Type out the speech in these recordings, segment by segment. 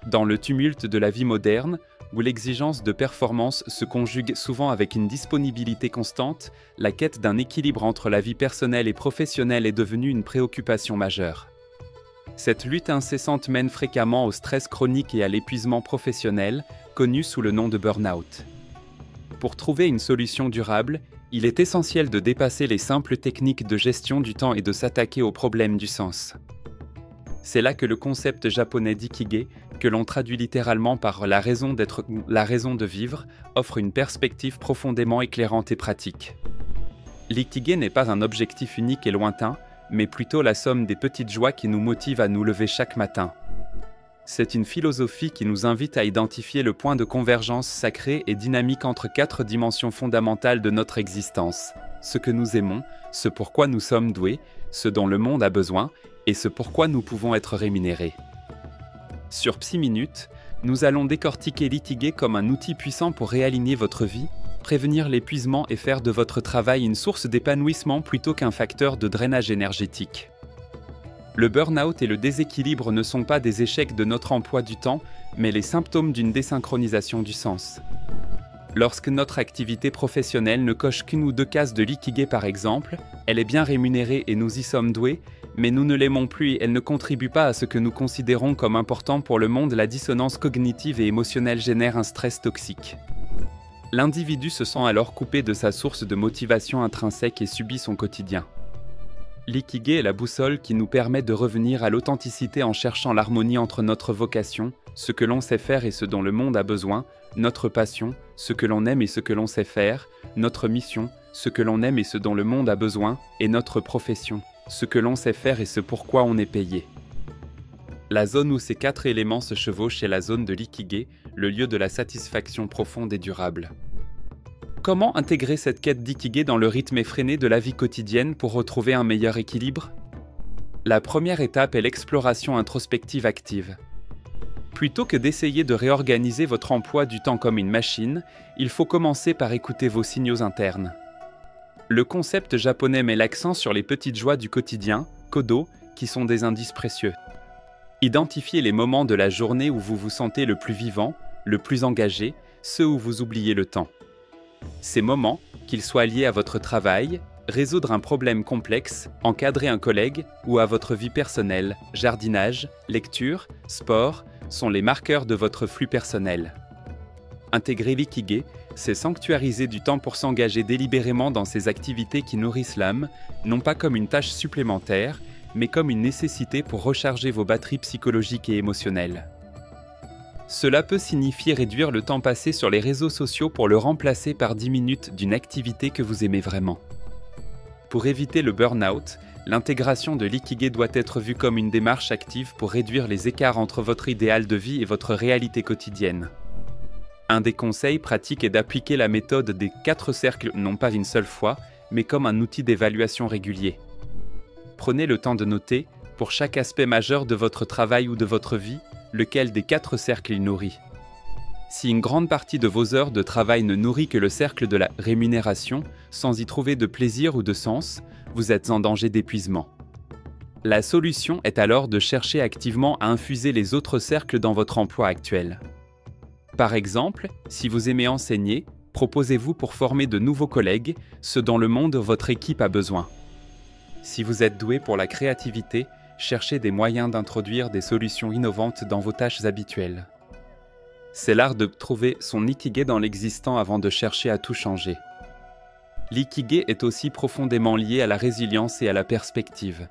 Dans le tumulte de la vie moderne, où l'exigence de performance se conjugue souvent avec une disponibilité constante, la quête d'un équilibre entre la vie personnelle et professionnelle est devenue une préoccupation majeure. Cette lutte incessante mène fréquemment au stress chronique et à l'épuisement professionnel, connu sous le nom de burn-out. Pour trouver une solution durable, il est essentiel de dépasser les simples techniques de gestion du temps et de s'attaquer aux problèmes du sens. C'est là que le concept japonais d'ikigai, que l'on traduit littéralement par la raison d'être ou la raison de vivre, offre une perspective profondément éclairante et pratique. L'ikigai n'est pas un objectif unique et lointain, mais plutôt la somme des petites joies qui nous motivent à nous lever chaque matin. C'est une philosophie qui nous invite à identifier le point de convergence sacré et dynamique entre 4 dimensions fondamentales de notre existence: ce que nous aimons, ce pourquoi nous sommes doués, ce dont le monde a besoin, et ce pourquoi nous pouvons être rémunérés. Sur Psy Minute, nous allons décortiquer l'ikigai comme un outil puissant pour réaligner votre vie, prévenir l'épuisement et faire de votre travail une source d'épanouissement plutôt qu'un facteur de drainage énergétique. Le burn-out et le déséquilibre ne sont pas des échecs de notre emploi du temps, mais les symptômes d'une désynchronisation du sens. Lorsque notre activité professionnelle ne coche qu'une ou 2 cases de l'ikigai par exemple, elle est bien rémunérée et nous y sommes doués, mais nous ne l'aimons plus et elle ne contribue pas à ce que nous considérons comme important pour le monde. La dissonance cognitive et émotionnelle génère un stress toxique. L'individu se sent alors coupé de sa source de motivation intrinsèque et subit son quotidien. L'ikigai est la boussole qui nous permet de revenir à l'authenticité en cherchant l'harmonie entre notre vocation, ce que l'on sait faire et ce dont le monde a besoin, notre passion, ce que l'on aime et ce que l'on sait faire, notre mission, ce que l'on aime et ce dont le monde a besoin, et notre profession, ce que l'on sait faire et ce pourquoi on est payé. La zone où ces 4 éléments se chevauchent est la zone de l'ikigai, le lieu de la satisfaction profonde et durable. Comment intégrer cette quête d'ikigai dans le rythme effréné de la vie quotidienne pour retrouver un meilleur équilibre? La première étape est l'exploration introspective active. Plutôt que d'essayer de réorganiser votre emploi du temps comme une machine, il faut commencer par écouter vos signaux internes. Le concept japonais met l'accent sur les petites joies du quotidien, kodo, qui sont des indices précieux. Identifiez les moments de la journée où vous vous sentez le plus vivant, le plus engagé, ceux où vous oubliez le temps. Ces moments, qu'ils soient liés à votre travail, résoudre un problème complexe, encadrer un collègue ou à votre vie personnelle, jardinage, lecture, sport, sont les marqueurs de votre flux personnel. Intégrer l'ikigai, c'est sanctuariser du temps pour s'engager délibérément dans ces activités qui nourrissent l'âme, non pas comme une tâche supplémentaire, mais comme une nécessité pour recharger vos batteries psychologiques et émotionnelles. Cela peut signifier réduire le temps passé sur les réseaux sociaux pour le remplacer par 10 minutes d'une activité que vous aimez vraiment. Pour éviter le burn-out, l'intégration de l'ikigai doit être vue comme une démarche active pour réduire les écarts entre votre idéal de vie et votre réalité quotidienne. Un des conseils pratiques est d'appliquer la méthode des 4 cercles non pas une seule fois, mais comme un outil d'évaluation régulier. Prenez le temps de noter, pour chaque aspect majeur de votre travail ou de votre vie, lequel des 4 cercles il nourrit. Si une grande partie de vos heures de travail ne nourrit que le cercle de la rémunération, sans y trouver de plaisir ou de sens, vous êtes en danger d'épuisement. La solution est alors de chercher activement à infuser les autres cercles dans votre emploi actuel. Par exemple, si vous aimez enseigner, proposez-vous pour former de nouveaux collègues, ce dont le monde de votre équipe a besoin. Si vous êtes doué pour la créativité, cherchez des moyens d'introduire des solutions innovantes dans vos tâches habituelles. C'est l'art de trouver son ikigai dans l'existant avant de chercher à tout changer. L'ikigai est aussi profondément lié à la résilience et à la perspective.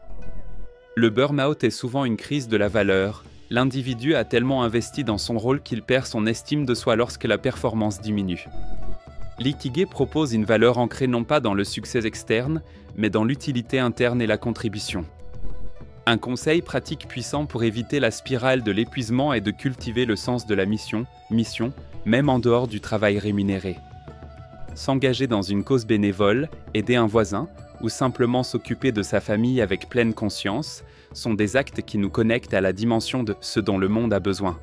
Le burn-out est souvent une crise de la valeur. L'individu a tellement investi dans son rôle qu'il perd son estime de soi lorsque la performance diminue. L'ikigai propose une valeur ancrée non pas dans le succès externe, mais dans l'utilité interne et la contribution. Un conseil pratique puissant pour éviter la spirale de l'épuisement est de cultiver le sens de la mission, même en dehors du travail rémunéré. S'engager dans une cause bénévole, aider un voisin, ou simplement s'occuper de sa famille avec pleine conscience, sont des actes qui nous connectent à la dimension de ce dont le monde a besoin.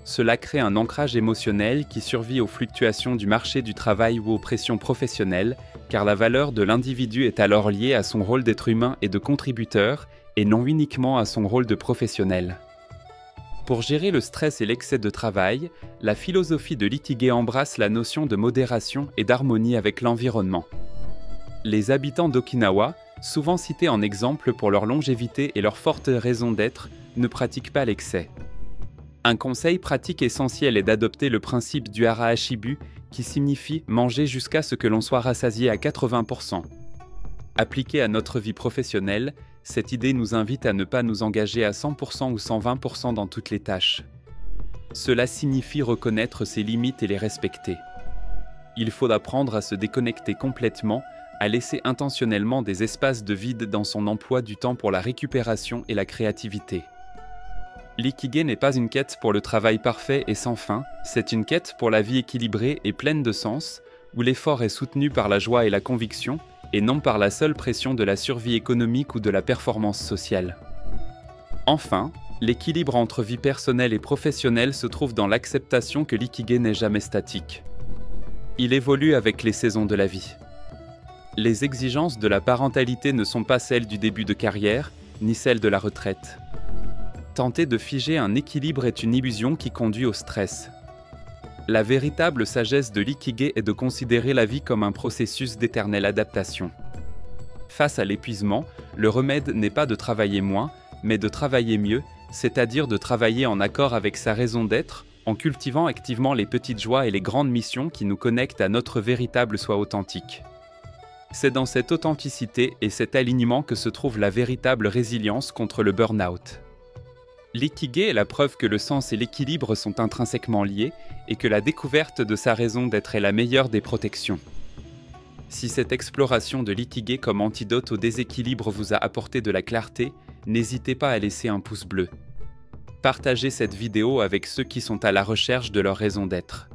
Cela crée un ancrage émotionnel qui survit aux fluctuations du marché du travail ou aux pressions professionnelles, car la valeur de l'individu est alors liée à son rôle d'être humain et de contributeur, et non uniquement à son rôle de professionnel. Pour gérer le stress et l'excès de travail, la philosophie de l'Ikigai embrasse la notion de modération et d'harmonie avec l'environnement. Les habitants d'Okinawa, souvent cités en exemple pour leur longévité et leur forte raison d'être, ne pratiquent pas l'excès. Un conseil pratique essentiel est d'adopter le principe du hara hashibu, qui signifie manger jusqu'à ce que l'on soit rassasié à 80%. Appliqué à notre vie professionnelle, cette idée nous invite à ne pas nous engager à 100% ou 120% dans toutes les tâches. Cela signifie reconnaître ses limites et les respecter. Il faut apprendre à se déconnecter complètement, à laisser intentionnellement des espaces de vide dans son emploi du temps pour la récupération et la créativité. L'ikigai n'est pas une quête pour le travail parfait et sans fin, c'est une quête pour la vie équilibrée et pleine de sens, où l'effort est soutenu par la joie et la conviction, et non par la seule pression de la survie économique ou de la performance sociale. Enfin, l'équilibre entre vie personnelle et professionnelle se trouve dans l'acceptation que l'ikigai n'est jamais statique. Il évolue avec les saisons de la vie. Les exigences de la parentalité ne sont pas celles du début de carrière, ni celles de la retraite. Tenter de figer un équilibre est une illusion qui conduit au stress. La véritable sagesse de l'ikigai est de considérer la vie comme un processus d'éternelle adaptation. Face à l'épuisement, le remède n'est pas de travailler moins, mais de travailler mieux, c'est-à-dire de travailler en accord avec sa raison d'être, en cultivant activement les petites joies et les grandes missions qui nous connectent à notre véritable soi authentique. C'est dans cette authenticité et cet alignement que se trouve la véritable résilience contre le burn-out. L'ikigai est la preuve que le sens et l'équilibre sont intrinsèquement liés et que la découverte de sa raison d'être est la meilleure des protections. Si cette exploration de l'ikigai comme antidote au déséquilibre vous a apporté de la clarté, n'hésitez pas à laisser un pouce bleu. Partagez cette vidéo avec ceux qui sont à la recherche de leur raison d'être.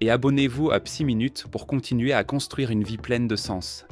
Et abonnez-vous à Psy Minute pour continuer à construire une vie pleine de sens.